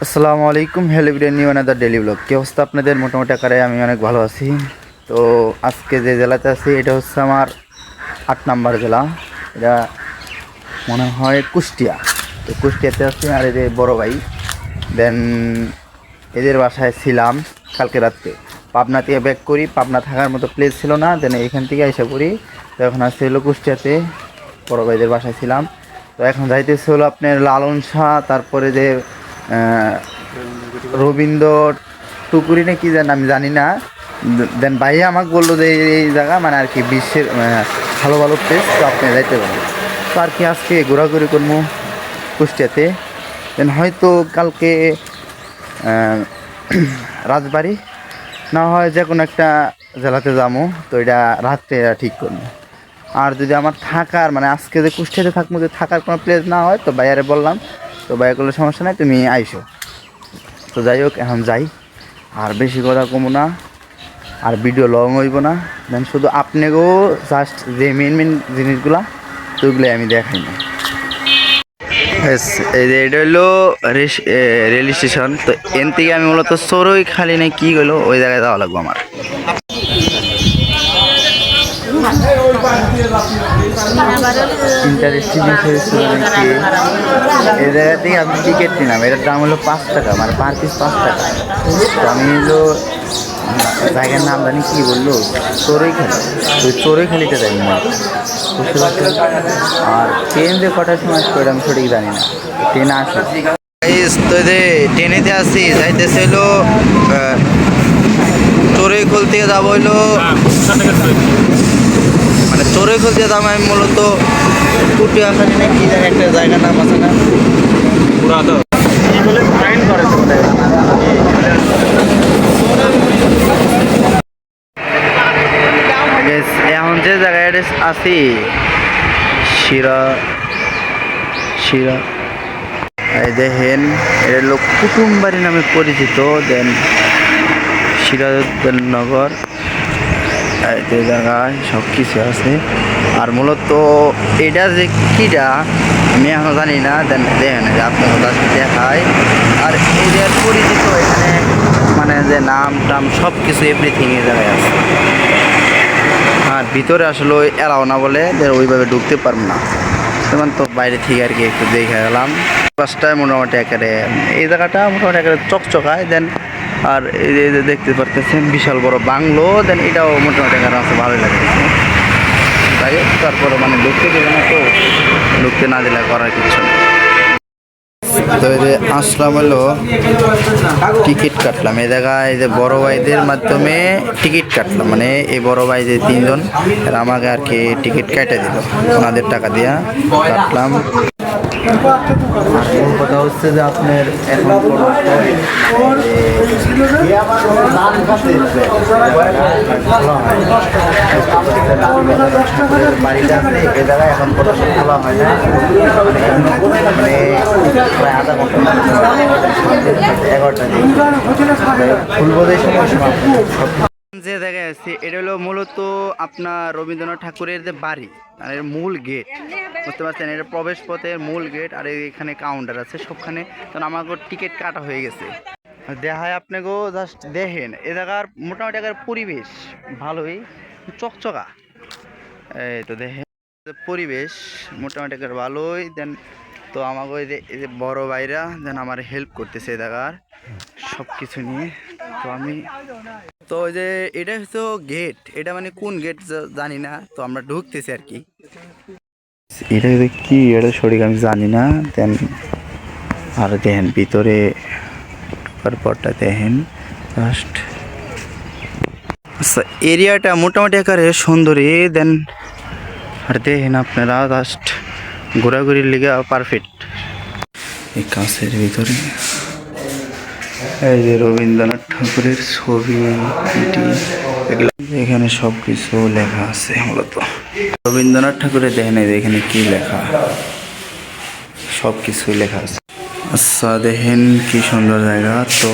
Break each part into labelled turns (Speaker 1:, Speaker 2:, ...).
Speaker 1: আসসালামু আলাইকুম, hello video new another daily vlog. কী অবস্থা আপনাদের? মোটামুটি আকারে আমি অনেক ভালো আছি। তো আজকে যে জেলাতে আছি এটা হচ্ছে আমার 8 নম্বর জেলা। এটা মনে হয় কুষ্টিয়া। তো কুষ্টিয়াতে আছি আর এদের বড় ভাই। দেন এদের বাসায় ছিলাম কালকে রাত্রে। পাবনা থেকে ব্যাক করি, পাবনা থাকার মতো প্লেস ছিল না, দেন এখান থেকে এসে করি। তো এখন আসতে হলো কুষ্টিয়াতে, বড় ভাইদের বাসায় ছিলাম। তো এখন যাইতেছে হলো আপনার লালন শাহ, তারপরে যে রবীন্দ্র টুকুরি না কি জানি আমি জানি না। দেন ভাইয়া আমাকে বললো যে এই জায়গা মানে আর কি বিশ্বের ভালো ভালো প্লেস, তো আপনি যাইতে পারেন। তো আর কি আজকে ঘোরাঘুরি করবো কুষ্টিয়াতে। দেন হয়তো কালকে রাজবাড়ি না হয় যে কোনো একটা জেলাতে যাবো। তো এটা রাত্রে ঠিক করবো। আর যদি আমার থাকার মানে আজকে যে কুষ্টিয়াতে থাকবো, যদি থাকার কোনো প্লেস না হয় তো ভাইয়ারে বললাম, তো ভাইয়া করলে সমস্যা নাই, তুমি আইসো। তো যাই হোক, এখন যাই, আর বেশি কথা কমো না, আর ভিডিও লং হইব না। দেন শুধু আপনাকেও জাস্ট যে মেন মেন জিনিসগুলা তো ওইগুলোই আমি দেখাই না। এই যে এটা হলো রেল স্টেশন। তো এন থেকে আমি মূলত সরই খালি না কি গেলো ওই জায়গায় যাওয়া লাগবো আমার। ইন্টারেস্টিং বিষয় হচ্ছে কি, এই জায়গা থেকে আমি টিকিট নিলাম, এটার দাম হলো 5 টাকা, মানে পার পিস 5 টাকা। তো আমি হলো জায়গার নাম জানি কী বললো, চড়ুইখালি। ওই চড়ুইখালিতে যাই না, বুঝতে পারছি। আর ট্রেন যে কটার সময় আসবে ওটা আমি সঠিক জানি না, ট্রেন আসে। তো যে ট্রেনেতে আসছি, যাইতেছে হলো চড়ুইখোল থেকে যাবো হইলো, মানে চড়ুইখোল থেকে যাবো আমি মূলত পুটিয়াখালী না কি জানি একটা জায়গার নাম আছে না, এখন যে জায়গায় আছি শিরা এই দেখেন, এটা লোক কুটুমবাড়ি নামে পরিচিত। দেন সিরাজউদ্দৌলনগর, এই জায়গায় সব কিছু আছে। আর মূলত এটা যে কীটা আমি এখনও জানি না। দেন দেখেন আপনার কাছে দেখায়, আর এরিয়ার পরিচিত এখানে মানে যে নাম টাম সব কিছু এভরিথিং এই জায়গায় আছে। আর ভিতরে আসলে এলাও না বলে ওইভাবে ঢুকতে পারবো না, যেমন তো বাইরে থেকে আর কি একটু দেখে গেলাম। পাঁচটায় মোটামুটি একেবারে এই জায়গাটা মোটামুটি একেবারে চকচকায়। দেন আর এই যে দেখতে পারতেছেন বিশাল বড় বাংলো, দেন এটাও মোটামুটি এখানে আছে, ভালোই লাগতেছে। তাই তারপরে মানে ঢুকতে দেবে না, তো ঢুকতে না দিলে করার কিছু নেই। তো এই যে আসলাম হলো টিকিট কাটলাম এই জায়গায়, এই যে বড় ভাইদের মাধ্যমে টিকিট কাটলাম, মানে এই বড় ভাই যে 3জন এরা আমাকে আর কি টিকিট কেটে দিল, ওনাদের টাকা দিয়া কাটলাম। মূল কথা হচ্ছে যে আপনার এখন বাড়িটা আছে এ জায়গায় এখন কোনো খোলা হয় না, মানে প্রায় আধা ঘন্টা 11টা খুলবো যে সময় সমাপ্ত। যে জায়গায় আছে এটা হলো মূলত আপনার রবীন্দ্রনাথ ঠাকুরের যে বাড়ি, আর এর মূল গেট, বুঝতে পারছেন, এটা প্রবেশ পথের মূল গেট। আর এখানে কাউন্টার আছে সবখানে। তখন আমাকে টিকিট কাটা হয়ে গেছে, দেখায় আপনাকেও জাস্ট দেখেন এই জায়গার মোটামুটি জায়গার পরিবেশ ভালোই চকচকা। এই তো দেখেন পরিবেশ মোটামুটি জায়গার ভালোই। দেন তো আমাকে এই যে বড় ভাইরা দেন আমার হেল্প করতেছে এই জায়গার সব কিছু নিয়ে। তো আমি তো ওই যে এটা হচ্ছে গেট, এটা মানে কোন গেট জানি না, তো আমরা ঢুকতেছি আর কি। এটা কি এটা সঠিক আমি জানি না। দেন আর দেখেন ভিতরে পরটা দেখেন জাস্ট, আচ্ছা এরিয়াটা মোটামুটি আকারে সুন্দরী। দেন আর দেখেন আপনারা জাস্ট ঘোরাঘুরির লিগে পারফেক্ট। এই কাছের ভিতরে এই যে রবীন্দ্রনাথ ঠাকুরের ছবি, এগুলো এখানে সব কিছু লেখা আছে। মূলত রবীন্দ্রনাথ ঠাকুরের দেখেন এখানে কি লেখা, সব কিছুই লেখা আছে। আচ্ছা দেখেন কি সুন্দর জায়গা। তো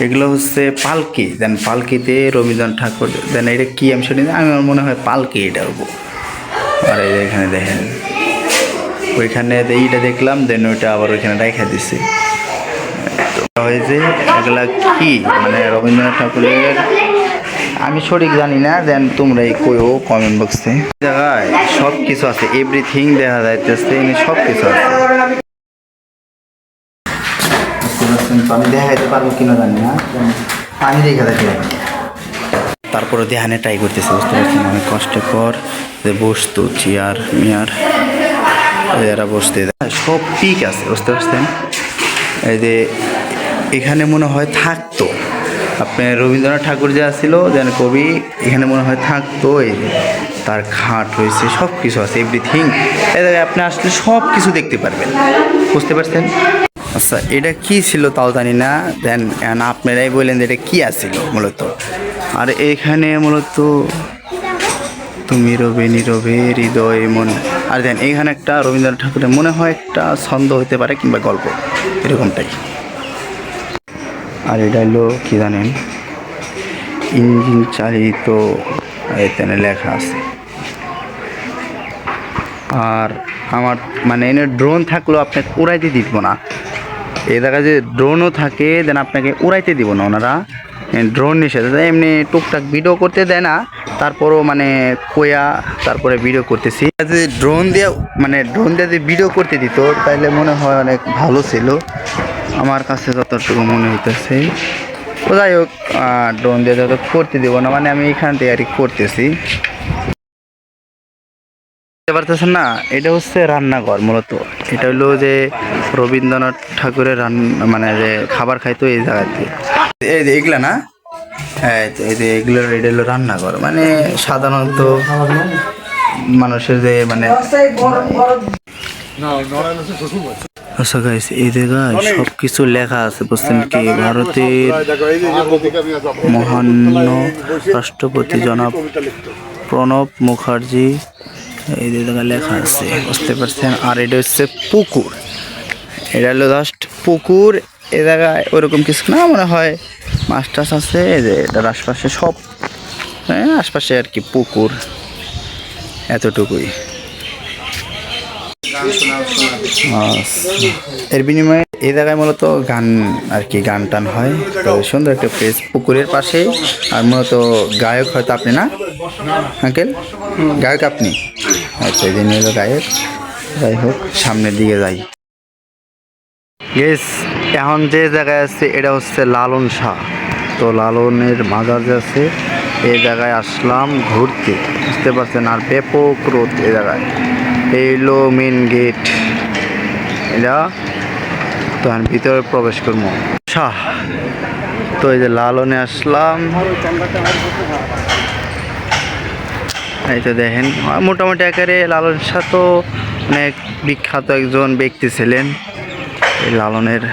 Speaker 1: এগুলো হচ্ছে পালকি, দেন পালকিতে রবীন্দ্রনাথ ঠাকুর, দেন এটা কি আমি শুনি না, আমার মনে হয় পালকি এটা হবো। আর এই এখানে দেখেন ওইখানে এইটা দেখলাম, দেন ওইটা আবার ওইখানে রেখে দিছে। তো হয় যে এগুলা কি মানে রবীন্দ্রনাথ ঠাকুরের আমি সঠিক জানি না, দেন তোমরাই কইও কমেন্ট বক্সে। জায়গায় সব কিছু আছে, এভরিথিং দেখা যাইতেছে, এনে সব কিছু আছে। আমি দেখাইতে পারবো কিনা জানি না, আমি দেখে থাকি। তারপরে ধ্যানে ট্রাই করতেছে, বুঝতে পারছেন অনেক কষ্টকর যে বসতো চেয়ার মিয়ার এরা বসতে সব পিক আছে, বুঝতে পারছেন। এই যে এখানে মনে হয় থাকতো আপনার রবীন্দ্রনাথ ঠাকুর যে আসছিল যেন কবি, এখানে মনে হয় থাকতো। এই যে তার খাট হয়েছে, সব কিছু আছে, এভরিথিং। এই জায়গায় আপনি আসলে সব কিছু দেখতে পারবেন, বুঝতে পারছেন। আচ্ছা এটা কি ছিল তাও জানি না, দেন আপনারাই বললেন যে এটা কি আসছিল মূলত। আর এখানে মূলত তুমি রবে নীরবে হৃদয় মন, আর দেন এখানে একটা রবীন্দ্রনাথ ঠাকুরের মনে হয় একটা ছন্দ হতে পারে কিংবা গল্প এরকমটাই। আর এটা হলো কি জানেন, ইঞ্জিন চালিত, এখানে লেখা আছে। আর আমার মানে এনে ড্রোন থাকলেও আপনাকে উড়াইতে দিব না, এই জায়গায় যে ড্রোনও থাকে দেন আপনাকে উড়াইতে দিব না ওনারা, ড্রোন নিষেধ। এমনি টুকটাক ভিডিও করতে দেয় না, তারপরও মানে কোয়া তারপরে ভিডিও করতেছি। যদি ড্রোন দিয়ে মানে ড্রোন দিয়ে যদি ভিডিও করতে দিত তাহলে মনে হয় অনেক ভালো ছিল আমার কাছে যতটুকু মনে হইতেছে। তো যাই হোক, ড্রোন দিয়ে যত করতে দেবো না, মানে আমি এখান থেকে আর কি করতেছি। বুঝতে পারতেছেন না, এটা হচ্ছে রান্নাঘর মূলত। এটা হলো যে রবীন্দ্রনাথ ঠাকুরের মানে যে খাবার খাইতো এই জায়গাতে, এই যে এগুলা না, এই যে এগুলোর এটা হলো রান্নাঘর, মানে সাধারণত মানুষের যে মানে আচ্ছা গাইস, এই জায়গায় সব কিছু লেখা আছে, বুঝছেন কি। ভারতের মহান্য রাষ্ট্রপতি জনাব প্রণব মুখার্জি, এই জায়গায় লেখা আছে, বুঝতে পারছেন। আর এটা হচ্ছে পুকুর, এটা হলো জাস্ট পুকুর। এ জায়গায় ওরকম কিছু না, মনে হয় মাছ টাছ আছে। এই যে এটার আশপাশে সব, হ্যাঁ আশপাশে আর কি পুকুর, এতটুকুই। এর বিনিময়ে এই জায়গায় মূলত গান আর কি, গান টান হয়। তো সুন্দর একটা প্লেস পুকুরের পাশে। আর মূলত গায়ক হয়তো আপনি না আঙ্কেল, গায়ক আপনি, আচ্ছা এই জন্য হলো গায়ক। যাই হোক সামনের দিকে যাই। গেস এখন যে জায়গায় আছে এটা হচ্ছে লালন শাহ। তো লালনের মাজার যে আছে এই জায়গায় আসলাম ঘুরতে, বুঝতে পারছেন। আর ব্যাপক রোদ এই জায়গায়, এই হলো মেন গেট এটা। তো আমি ভিতরে প্রবেশ করবো শাহ। তো এই যে লালনে আসলাম, এই তো দেখেন মোটামুটি আকারে লালন শাহ তো অনেক বিখ্যাত একজন ব্যক্তি ছিলেন এই লালনের।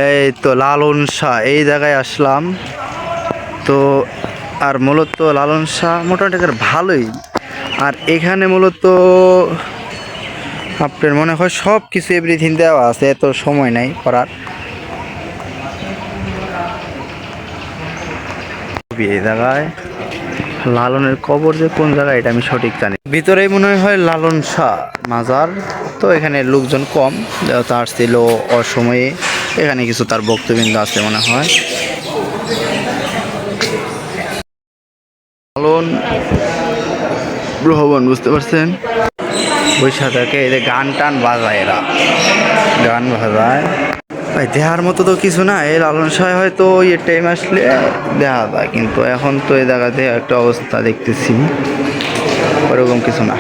Speaker 1: এই তো লালন শাহ এই জায়গায় আসলাম। তো আর মূলত লালন শাহ মোটামুটি আকারে ভালোই। আর এখানে মূলত আপনার মনে হয় সব কিছু এভরিথিং দেওয়া আছে, এত সময় নাই করার। এই জায়গায় লালনের কবর যে কোন জায়গায় এটা আমি সঠিক জানি। ভিতরেই মনে হয় লালন শাহ মাজার। তো এখানে লোকজন কম, তার ছিল অসময়ে। এখানে কিছু তার বক্তব্য আছে মনে হয়। লালন ভবন, বুঝতে পারছেন। বৈশাখ থাকে, এই যে গান টান বাজায়, এরা গান বাজায়। ভাই দেখার মতো তো কিছু না, এই লালন শাহ হয়তো এই টাইম আসলে দেখা যায়, কিন্তু এখন তো এই জায়গাতে একটা অবস্থা দেখতেছি ওরকম কিছু না।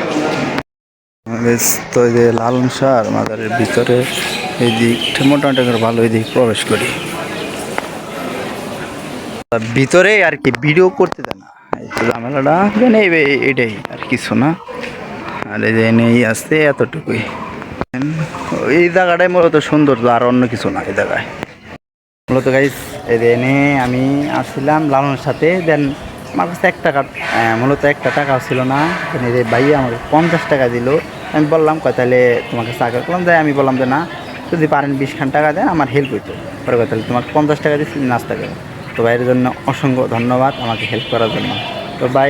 Speaker 1: তো এই যে লালন শাহ মাজারের ভিতরে এই দিকটা মোটামুটি ভালো, এই দিক প্রবেশ করি ভিতরে আর কি, ভিডিও করতে দেয় না, এই তো ঝামেলাটা এটাই আর কিছু না। আর এই যে এনেই আসছে এতটুকুই। এই জায়গাটাই মূলত সুন্দর, আর অন্য কিছু না এই জায়গায় মূলত। গাইস এই যে এনে আমি আসছিলাম লালনের সাথে, দেন আমার কাছে 1 টাকা মূলত 1টা টাকাও ছিল না। এই যে ভাইয়া আমাকে 50 টাকা দিল। আমি বললাম কয় তাহলে তোমাকে চাকরি করলাম, যাই আমি বললাম যে না, যদি পারেন 20 টাকা দেন আমার হেল্প হইতো। পরে কথা তাহলে তোমাকে 50 টাকা দিচ্ছি, নাস্তা করে। তো ভাইয়ের জন্য অসংখ্য ধন্যবাদ আমাকে হেল্প করার জন্য। তো ভাই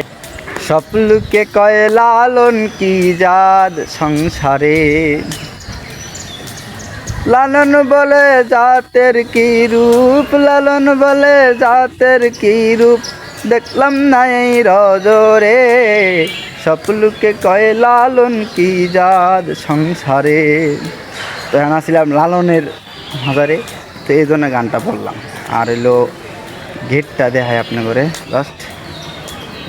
Speaker 1: স্বপ্নকে কয় লালন কি জাদ সংসারে,
Speaker 2: লালন বলে জাতের কি রূপ, লালন বলে জাতের কি রূপ, দেখলাম না এই রজরে, সপলুকে কয় লালন কি জাত সংসারে। তো এখন আসছিলাম লালনের হাজারে, তো এই জন্য গানটা বললাম। আর এলো গেটটা দেখায় আপনি করে জাস্ট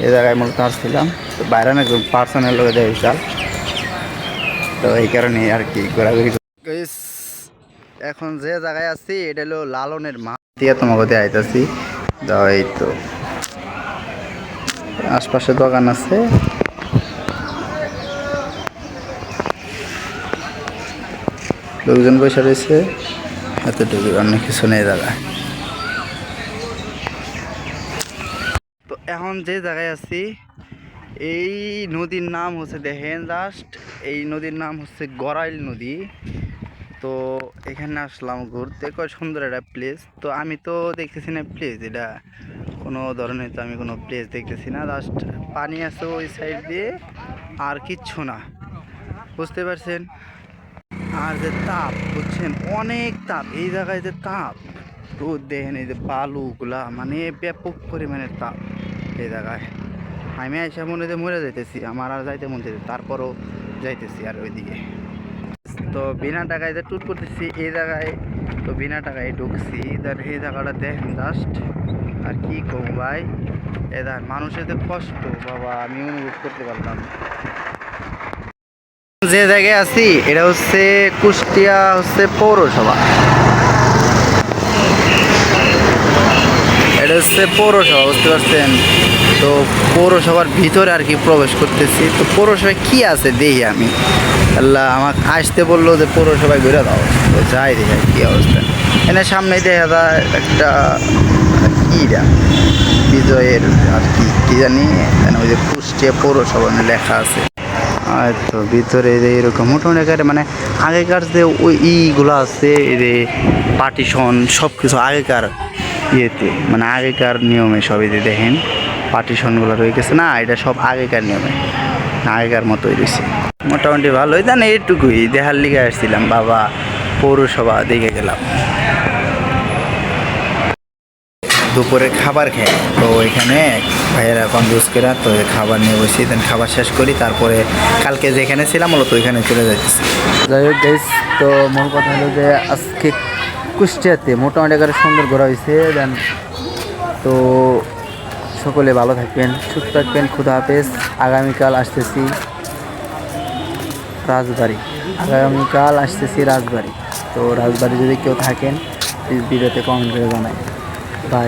Speaker 2: এই জায়গায় মূলত আসছিলাম, তো বাইরে না একদম পার্সোনাল লোক দেয় বিশাল, তো এই কারণে আর কি ঘোরাঘুরি। এখন যে জায়গায় আছি এটা হলো লালনের মা দিয়ে তোমাকে আইতাছি। এই তো আশপাশে দোকান আছে, লোকজন বসে রয়েছে, এতটুকু অনেক কিছু নেই জায়গায়। তো এখন যে জায়গায় আছি এই নদীর নাম হচ্ছে দেখেন জাস্ট, এই নদীর নাম হচ্ছে গড়াইল নদী। তো এখানে আসলাম ঘুরতে, কত সুন্দর একটা প্লেস। তো আমি তো দেখতেছি না প্লেস, এটা কোনো ধরনের তো আমি কোনো প্লেস দেখতেছি না, জাস্ট পানি আছে ওই সাইড দিয়ে আর কিচ্ছু না, বুঝতে পারছেন। আর যে তাপ বুঝছেন, অনেক তাপ এই জায়গায়, যে তাপ রোদ দেখেন, এই যে বালুগুলা মানে ব্যাপক পরিমাণের তাপ এই জায়গায়। আমি এসে মনে হয় মরে যাইতেছি, আমার আর যাইতে মন চাইছে, তারপরও যাইতেছি আর ওইদিকে। তো বিনা টাকায় যে ট্যুর করতেছি এই জায়গায়, তো বিনা টাকায় ঢুকছি, তার এই জায়গাটা দেখেন জাস্ট। আর কি কম ভাই, এদের মানুষের যে কষ্ট বাবা আমি অনুভব করতে পারলাম। যে জায়গায় আছি এটা হচ্ছে কুষ্টিয়া হচ্ছে পৌরসভা, এটা হচ্ছে পৌরসভা, বুঝতে পারছেন। তো পৌরসভার ভিতরে আর কি প্রবেশ করতেছি। তো পৌরসভায় কি আছে দেখি আমি, আল্লাহ আমাকে আসতে বললো যে পৌরসভায় ঘুরে দাও, তো যাই দেখি কি অবস্থা। এনে সামনে দেখা যায় একটা কিরা বিজয়ের আর কি কি জানি, ওই যে কুষ্টিয়া পৌরসভা লেখা আছে। আর তো ভিতরে যে এরকম মোটামুটি মানে আগেকার যে ওই ইগুলো আছে, এই যে পার্টিশন সব কিছু আগেকার ইয়েতে, মানে আগেকার নিয়মে সবই যে দেখেন পার্টিশনগুলো রয়ে গেছে না, এটা সব আগেকার নিয়মে আগেকার মতোই রয়েছে। মোটামুটি ভালোই জান, এইটুকুই দেখার লিগে আসছিলাম, বাবা পৌরসভা দেখে গেলাম। দুপুরে খাবার খেয়ে তো এখানে ভাইয়েরা কনজুস করে, তো খাবার নিয়ে বসি, দেন খাবার শেষ করি, তারপরে কালকে যেখানে ছিলাম মূলত ওইখানে চলে যাইতেছি। যাই হোক গাইস, তো মূল কথা হলো যে আজকে কুষ্টিয়াতে মোটামুটি করে সুন্দর ঘোরা হয়েছে। দেন তো সকলে ভালো থাকবেন, সুস্থ থাকবেন, খুদা হাফেজ। আগামীকাল আসতেছি রাজবাড়ি, আগামীকাল আসতেছি রাজবাড়ি। তো রাজবাড়ি যদি কেউ থাকেন প্লিজ ভিডিওতে কমেন্ট করে জানাই। বাই।